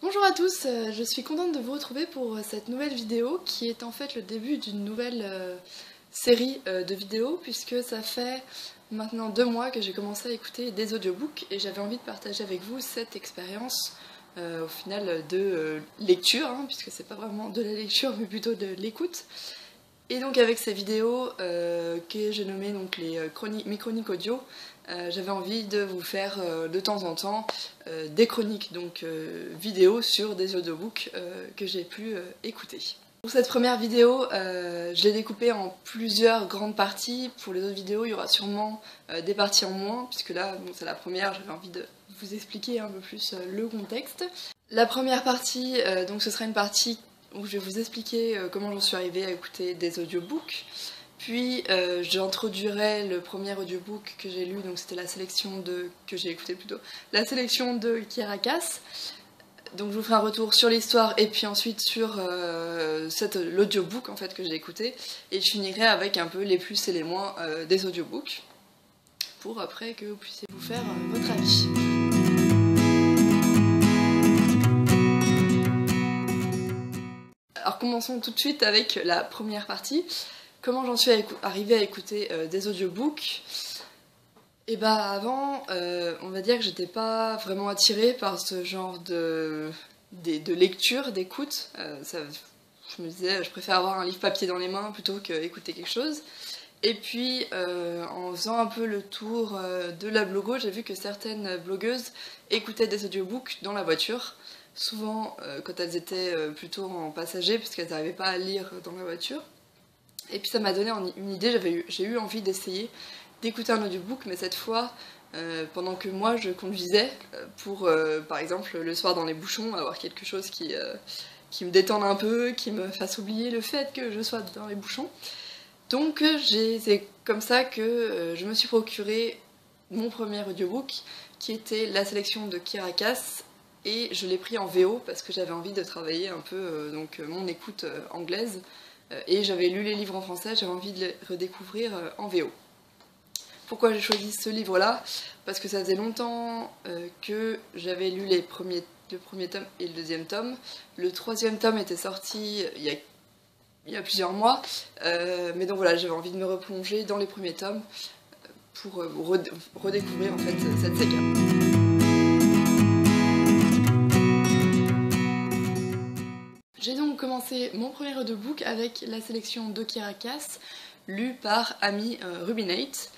Bonjour à tous, je suis contente de vous retrouver pour cette nouvelle vidéo qui est en fait le début d'une nouvelle série de vidéos puisque ça fait maintenant 2 mois que j'ai commencé à écouter des audiobooks et j'avais envie de partager avec vous cette expérience au final de lecture, puisque c'est pas vraiment de la lecture mais plutôt de l'écoute. Et donc avec ces vidéos que j'ai nommées donc mes chroniques audio, j'avais envie de vous faire de temps en temps des chroniques donc vidéo sur des audiobooks que j'ai pu écouter. Pour cette première vidéo, je l'ai découpée en plusieurs grandes parties. Pour les autres vidéos, il y aura sûrement des parties en moins, puisque là, bon, c'est la première, j'avais envie de vous expliquer un peu plus le contexte. La première partie, donc ce sera une partie où je vais vous expliquer comment j'en suis arrivée à écouter des audiobooks. Puis j'introduirai le premier audiobook que j'ai lu, donc c'était la sélection de... que j'ai écouté plutôt, la sélection de Kiera Cass. Donc je vous ferai un retour sur l'histoire et puis ensuite sur l'audiobook en fait que j'ai écouté. Et je finirai avec un peu les plus et les moins des audiobooks, pour après que vous puissiez vous faire votre avis. Alors commençons tout de suite avec la première partie. Comment j'en suis arrivée à écouter des audiobooks? Et bah avant, on va dire que j'étais pas vraiment attirée par ce genre de lecture, d'écoute. Je me disais, je préfère avoir un livre papier dans les mains plutôt qu'écouter quelque chose. Et puis, en faisant un peu le tour de la blogo, j'ai vu que certaines blogueuses écoutaient des audiobooks dans la voiture. Souvent quand elles étaient plutôt en passager, puisqu'elles n'arrivaient pas à lire dans la voiture. Et puis ça m'a donné une idée, j'ai eu envie d'essayer d'écouter un audiobook, mais cette fois pendant que moi je conduisais, pour par exemple le soir dans les bouchons, avoir quelque chose qui me détende un peu, qui me fasse oublier le fait que je sois dans les bouchons. Donc c'est comme ça que je me suis procuré mon premier audiobook, qui était la sélection de Kiera Cass, et je l'ai pris en VO parce que j'avais envie de travailler un peu mon écoute anglaise, et j'avais lu les livres en français, j'avais envie de les redécouvrir en VO. Pourquoi j'ai choisi ce livre-là? Parce que ça faisait longtemps que j'avais lu le premier tome et le deuxième tome. Le troisième tome était sorti il y a plusieurs mois, mais donc voilà, j'avais envie de me replonger dans les premiers tomes pour redécouvrir en fait cette saga. J'ai donc commencé mon premier audiobook avec la sélection de Kiera Cass, lue par Amy Rubinate.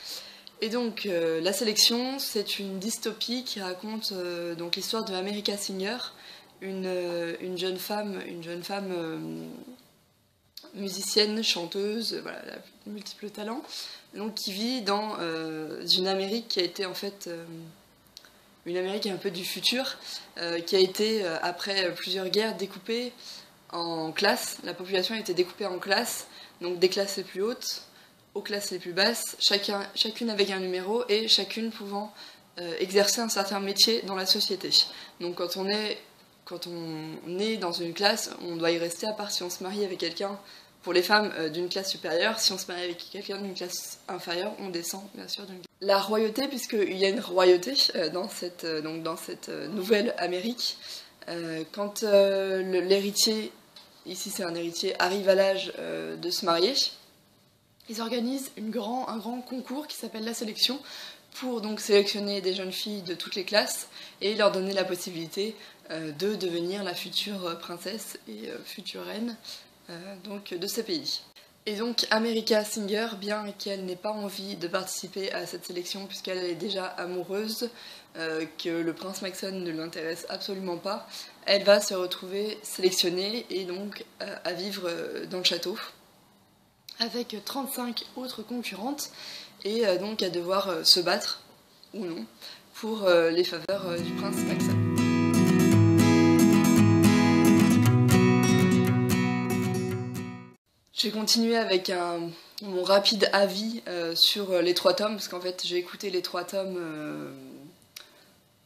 Et donc la sélection, c'est une dystopie qui raconte donc l'histoire de America Singer, une jeune femme musicienne, chanteuse, voilà, elle a de multiples talents, donc qui vit dans une Amérique qui a été en fait une Amérique un peu du futur, qui a été après plusieurs guerres découpée en classes. La population a été découpée en classes, donc des classes les plus hautes aux classes les plus basses, chacune avec un numéro et chacune pouvant exercer un certain métier dans la société. Donc quand on est dans une classe, on doit y rester, à part si on se marie avec quelqu'un, pour les femmes d'une classe supérieure. Si on se marie avec quelqu'un d'une classe inférieure, on descend bien sûr d'une classe. La royauté, puisqu'il y a une royauté dans cette nouvelle Amérique, quand l'héritier, ici c'est un héritier, arrive à l'âge de se marier, ils organisent un grand concours qui s'appelle la sélection, pour donc sélectionner des jeunes filles de toutes les classes et leur donner la possibilité de devenir la future princesse et future reine donc de ces pays. Et donc America Singer, bien qu'elle n'ait pas envie de participer à cette sélection puisqu'elle est déjà amoureuse, que le prince Maxon ne l'intéresse absolument pas, elle va se retrouver sélectionnée et donc à vivre dans le château avec 35 autres concurrentes et donc à devoir se battre, ou non, pour les faveurs du prince Maxon. Je vais continuer avec mon rapide avis sur les 3 tomes, parce qu'en fait j'ai écouté les 3 tomes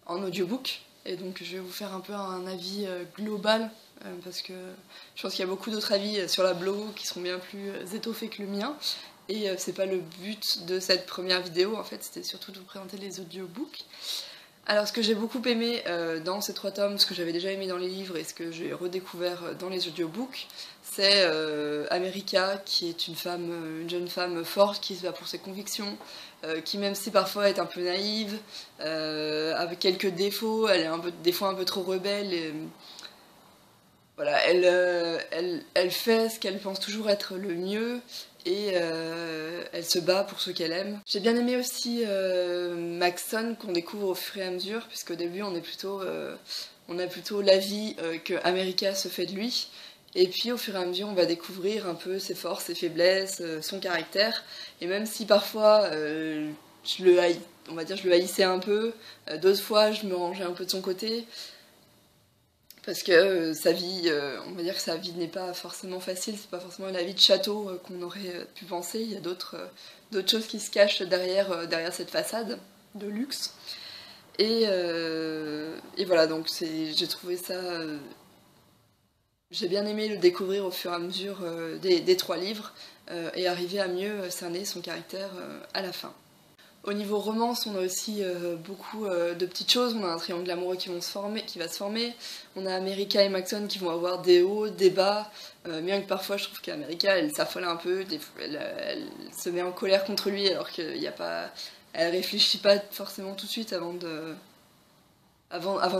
en audiobook, et donc je vais vous faire un peu un avis global, parce que je pense qu'il y a beaucoup d'autres avis sur la blog qui seront bien plus étoffés que le mien, et c'est pas le but de cette première vidéo, en fait c'était surtout de vous présenter les audiobooks. Alors ce que j'ai beaucoup aimé dans ces 3 tomes, ce que j'avais déjà aimé dans les livres et ce que j'ai redécouvert dans les audiobooks, c'est America, qui est une jeune femme forte qui se bat pour ses convictions, qui même si parfois est un peu naïve, avec quelques défauts, elle est des fois un peu trop rebelle. Et, voilà, elle fait ce qu'elle pense toujours être le mieux et elle se bat pour ce qu'elle aime. J'ai bien aimé aussi Maxon qu'on découvre au fur et à mesure, puisqu'au début on a plutôt l'avis que America se fait de lui. Et puis au fur et à mesure on va découvrir un peu ses forces, ses faiblesses, son caractère. Et même si parfois on va dire je le haïssais un peu, d'autres fois je me rangeais un peu de son côté. Parce que sa vie, on va dire que sa vie n'est pas forcément facile, c'est pas forcément la vie de château qu'on aurait pu penser, il y a d'autres choses qui se cachent derrière cette façade de luxe. Et voilà, donc j'ai trouvé ça... j'ai bien aimé le découvrir au fur et à mesure des 3 livres, et arriver à mieux cerner son caractère à la fin. Au niveau romance, on a aussi beaucoup de petites choses. On a un triangle amoureux qui va se former. On a America et Maxon qui vont avoir des hauts, des bas. Bien que parfois, je trouve qu'America, elle s'affole un peu. Elle se met en colère contre lui alors qu'il n'y a pas... Elle réfléchit pas forcément tout de suite avant de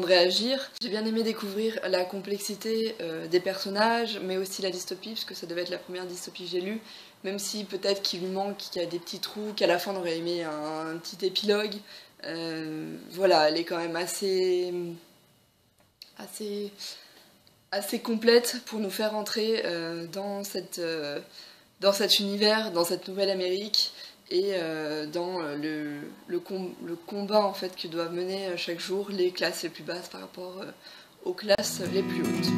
réagir. J'ai bien aimé découvrir la complexité des personnages, mais aussi la dystopie, parce que ça devait être la première dystopie que j'ai lue, même si peut-être qu'il lui manque, qu'il y a des petits trous, qu'à la fin on aurait aimé un petit épilogue. Voilà, elle est quand même assez complète pour nous faire entrer dans cet univers, dans cette nouvelle Amérique, et dans le combat en fait que doivent mener chaque jour les classes les plus basses par rapport aux classes les plus hautes.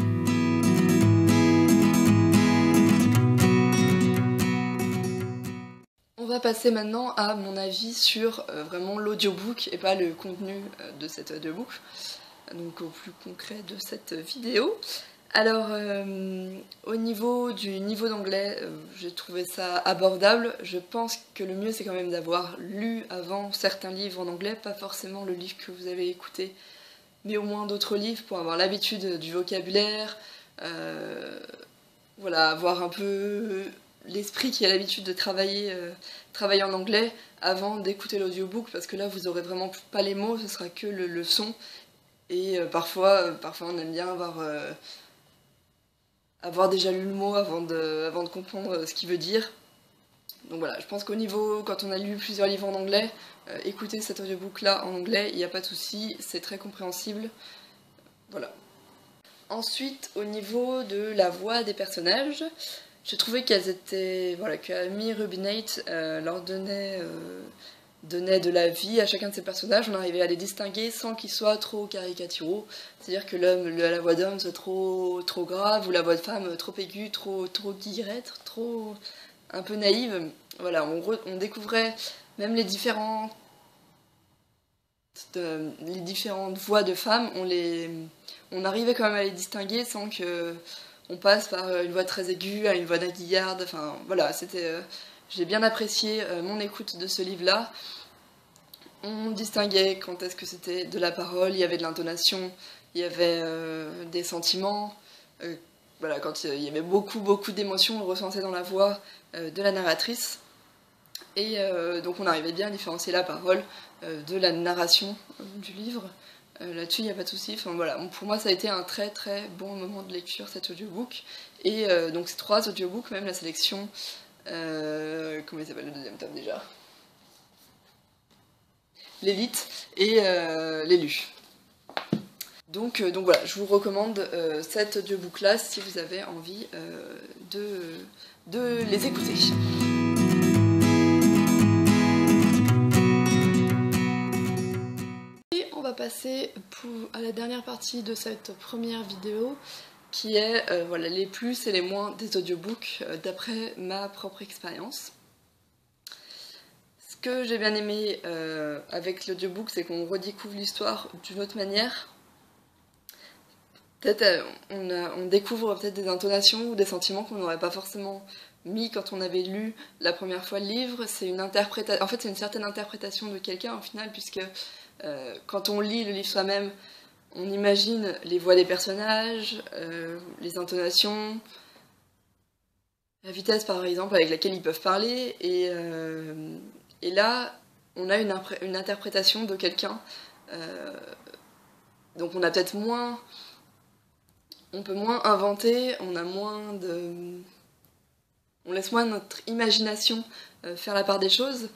On va passer maintenant à mon avis sur vraiment l'audiobook et pas le contenu de cet audiobook, donc au plus concret de cette vidéo. Alors, au niveau du niveau d'anglais, j'ai trouvé ça abordable. Je pense que le mieux, c'est quand même d'avoir lu avant certains livres en anglais, pas forcément le livre que vous avez écouté, mais au moins d'autres livres pour avoir l'habitude du vocabulaire, voilà, avoir un peu l'esprit qui a l'habitude de travailler en anglais avant d'écouter l'audiobook, parce que là, vous aurez vraiment pas les mots, ce sera que le son. Et parfois, on aime bien avoir déjà lu le mot avant de comprendre ce qu'il veut dire. Donc voilà, je pense qu'au niveau, quand on a lu plusieurs livres en anglais, écouter cet audiobook là en anglais, il n'y a pas de souci, c'est très compréhensible. Voilà. Ensuite, au niveau de la voix des personnages, j'ai trouvé qu'elles étaient... Voilà, que Amy Rubinate leur donnait de la vie à chacun de ces personnages, on arrivait à les distinguer sans qu'ils soient trop caricaturaux. C'est-à-dire que la voix d'homme soit trop grave, ou la voix de femme trop aiguë, trop guillerette, trop un peu naïve. Voilà, on découvrait même les différentes voix de femmes, on arrivait quand même à les distinguer sans que on passe par une voix très aiguë à une voix naguillarde. Enfin voilà, j'ai bien apprécié mon écoute de ce livre-là. On distinguait quand est-ce que c'était de la parole, il y avait de l'intonation, il y avait des sentiments. Voilà, quand il y avait beaucoup d'émotions, on le ressentait dans la voix de la narratrice. Et donc on arrivait bien à différencier la parole de la narration du livre. Là-dessus, il n'y a pas de souci. Enfin, voilà. Pour moi, ça a été un très bon moment de lecture, cet audiobook. Et donc ces 3 audiobooks, même la sélection... comment il s'appelle le deuxième tome déjà ? L'élite et l'élu. Donc voilà, je vous recommande cet audiobook là si vous avez envie de les écouter. Et on va passer à la dernière partie de cette première vidéo qui est voilà, les plus et les moins des audiobooks d'après ma propre expérience. Ce que j'ai bien aimé avec l'audiobook, c'est qu'on redécouvre l'histoire d'une autre manière. Peut-être on découvre peut-être des intonations ou des sentiments qu'on n'aurait pas forcément mis quand on avait lu la première fois le livre. C'est une interprétation, en fait c'est une certaine interprétation de quelqu'un au final, puisque Quand on lit le livre soi-même, on imagine les voix des personnages, les intonations, la vitesse par exemple avec laquelle ils peuvent parler, et là on a une interprétation de quelqu'un, donc on a peut-être moins, on peut moins inventer, on laisse moins notre imagination faire la part des choses,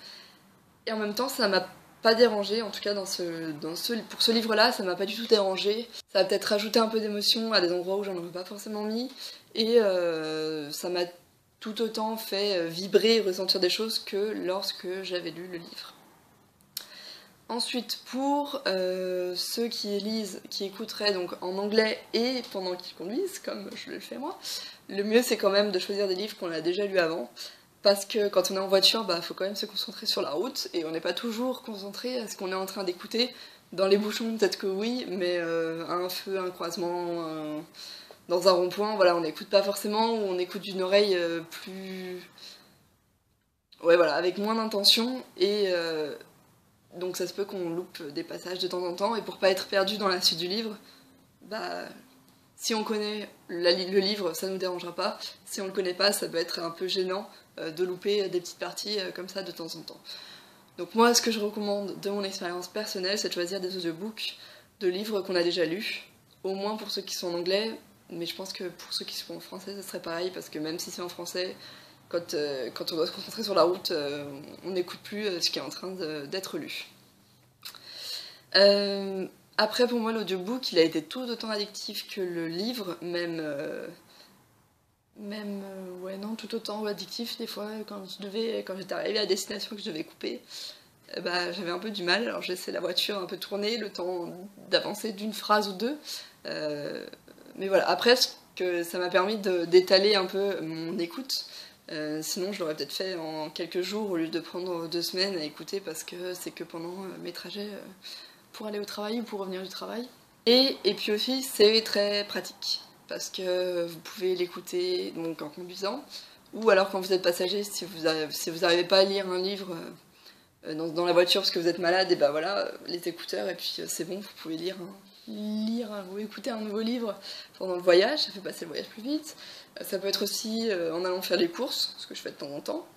et en même temps ça m'a pas dérangé, en tout cas pour ce livre-là, ça m'a pas du tout dérangé. Ça a peut-être rajouté un peu d'émotion à des endroits où j'en aurais pas forcément mis, et ça m'a tout autant fait vibrer et ressentir des choses que lorsque j'avais lu le livre. Ensuite, pour ceux qui écouteraient donc en anglais et pendant qu'ils conduisent, comme je le fais moi, le mieux c'est quand même de choisir des livres qu'on a déjà lus avant. Parce que quand on est en voiture, faut quand même se concentrer sur la route, et on n'est pas toujours concentré à ce qu'on est en train d'écouter. Dans les bouchons, peut-être que oui, mais un feu, un croisement, dans un rond-point, voilà, on n'écoute pas forcément, ou on écoute d'une oreille plus... Ouais, voilà, avec moins d'intention, et donc ça se peut qu'on loupe des passages de temps en temps, et pour pas être perdu dans la suite du livre, si on connaît le livre, ça nous dérangera pas. Si on le connaît pas, ça peut être un peu gênant de louper des petites parties comme ça de temps en temps. Donc moi, ce que je recommande de mon expérience personnelle, c'est de choisir des audiobooks de livres qu'on a déjà lus, au moins pour ceux qui sont en anglais, mais je pense que pour ceux qui sont en français, ça serait pareil, parce que même si c'est en français, quand on doit se concentrer sur la route, on n'écoute plus ce qui est en train d'être lu. Après, pour moi, l'audiobook, il a été tout autant addictif que le livre, tout autant addictif. Des fois, quand j'étais arrivée à destination et que je devais couper, j'avais un peu du mal. Alors, je laissais la voiture un peu tourner, le temps d'avancer d'une phrase ou deux. Mais voilà, après, ça m'a permis d'étaler un peu mon écoute. Sinon, je l'aurais peut-être fait en quelques jours au lieu de prendre 2 semaines à écouter, parce que c'est que pendant mes trajets pour aller au travail ou pour revenir du travail. Et puis aussi, c'est très pratique, parce que vous pouvez l'écouter donc en conduisant, ou alors quand vous êtes passager, si vous n'arrivez pas à lire un livre dans la voiture parce que vous êtes malade, et voilà, les écouteurs, et puis c'est bon, vous pouvez lire ou écouter un nouveau livre pendant le voyage, ça fait passer le voyage plus vite. Ça peut être aussi en allant faire des courses, ce que je fais de temps en temps.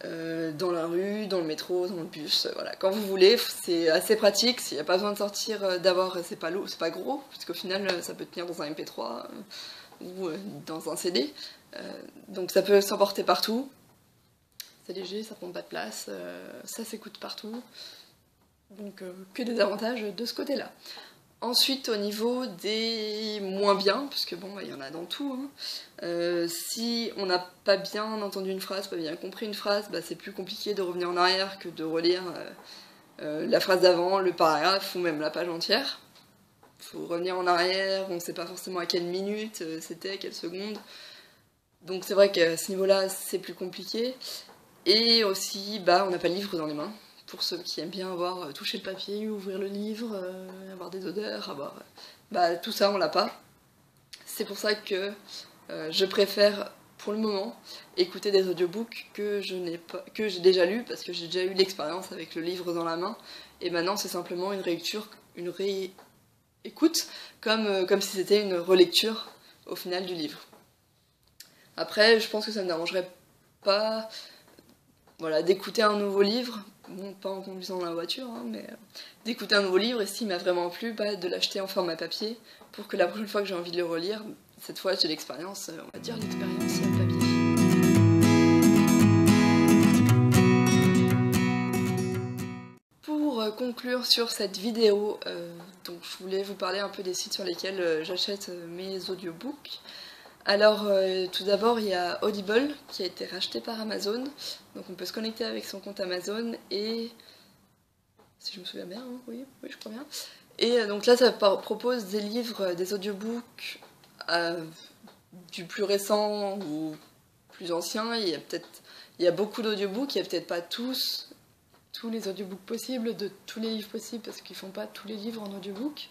Dans la rue, dans le métro, dans le bus, voilà, quand vous voulez, c'est assez pratique. S'il n'y a pas besoin de sortir, c'est pas lourd, c'est pas gros, parce qu'au final ça peut tenir dans un MP3 ou dans un CD, donc ça peut s'emporter partout, c'est léger, ça prend pas de place, ça s'écoute partout, donc que des avantages de ce côté-là. Ensuite, au niveau des moins bien, parce que bon, il y en a dans tout, si on n'a pas bien entendu une phrase, pas bien compris une phrase, c'est plus compliqué de revenir en arrière que de relire la phrase d'avant, le paragraphe ou même la page entière. Il faut revenir en arrière, on ne sait pas forcément à quelle minute c'était, à quelle seconde. Donc c'est vrai qu'à ce niveau-là, c'est plus compliqué. Et aussi, on n'a pas le livre dans les mains. Pour ceux qui aiment bien toucher le papier, ouvrir le livre, avoir des odeurs, tout ça on l'a pas. C'est pour ça que je préfère pour le moment écouter des audiobooks que j'ai déjà lus, parce que j'ai déjà eu l'expérience avec le livre dans la main, et maintenant c'est simplement une réécoute, comme si c'était une relecture au final du livre. Après, je pense que ça ne me dérangerait pas d'écouter un nouveau livre, bon, pas en conduisant dans la voiture, mais d'écouter un nouveau livre, et s'il m'a vraiment plu, de l'acheter en format papier, pour que la prochaine fois que j'ai envie de le relire, cette fois j'ai l'expérience, on va dire l'expérience papier. Pour conclure sur cette vidéo, donc je voulais vous parler un peu des sites sur lesquels j'achète mes audiobooks. Alors tout d'abord, il y a Audible qui a été racheté par Amazon, donc on peut se connecter avec son compte Amazon, et si je me souviens bien, oui je crois bien. Et donc là ça propose des livres, des audiobooks du plus récent ou plus ancien. Il y a beaucoup d'audiobooks, il n'y a peut-être pas tous les audiobooks possibles, de tous les livres possibles, parce qu'ils font pas tous les livres en audiobook,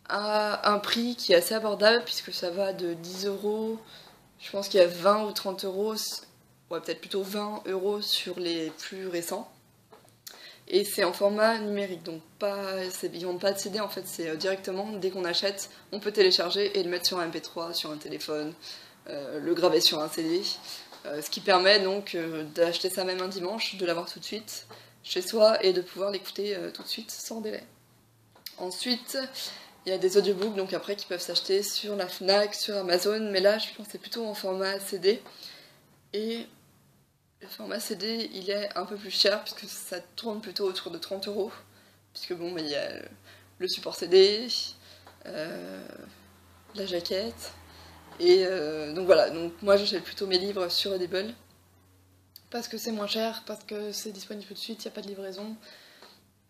à un prix qui est assez abordable, puisque ça va de 10 €, je pense qu'il y a 20 ou 30 €, ouais, peut-être plutôt 20 € sur les plus récents. et c'est en format numérique, donc ils vendent pas de CD en fait, c'est directement dès qu'on achète, on peut télécharger et le mettre sur un MP3, sur un téléphone, le graver sur un CD, ce qui permet donc d'acheter ça même un dimanche, de l'avoir tout de suite chez soi et de pouvoir l'écouter tout de suite sans délai. Ensuite, il y a des audiobooks donc après qui peuvent s'acheter sur la Fnac, sur Amazon, mais là je pense que c'est plutôt en format CD. Et le format CD il est un peu plus cher puisque ça tourne plutôt autour de 30 €. Puisque bon, il y a le support CD, la jaquette, et donc voilà, donc moi j'achète plutôt mes livres sur Audible parce que c'est moins cher, parce que c'est disponible tout de suite, il n'y a pas de livraison.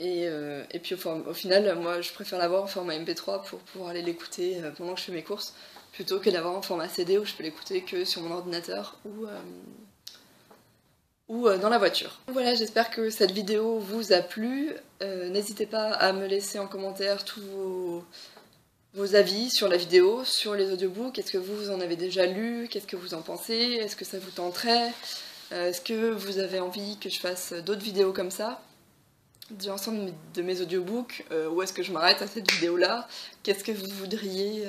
Et puis au final, moi je préfère l'avoir en format MP3 pour pouvoir aller l'écouter pendant que je fais mes courses, plutôt que d'avoir en format CD où je peux l'écouter que sur mon ordinateur ou dans la voiture. Voilà, j'espère que cette vidéo vous a plu. N'hésitez pas à me laisser en commentaire tous vos avis sur la vidéo, sur les audiobooks. Est-ce que vous en avez déjà lu? Qu'est-ce que vous en pensez? Est-ce que ça vous tenterait? Est-ce que vous avez envie que je fasse d'autres vidéos comme ça du ensemble de mes audiobooks, ou est-ce que je m'arrête à cette vidéo-là? Qu'est-ce que vous voudriez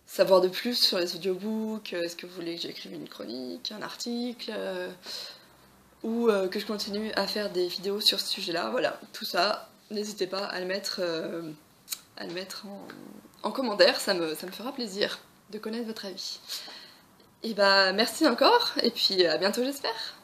savoir de plus sur les audiobooks? Est-ce que vous voulez que j'écrive une chronique, un article, ou que je continue à faire des vidéos sur ce sujet-là? Voilà, tout ça, n'hésitez pas à le mettre, en commentaire, ça me fera plaisir de connaître votre avis. Et bah merci encore, et puis à bientôt j'espère.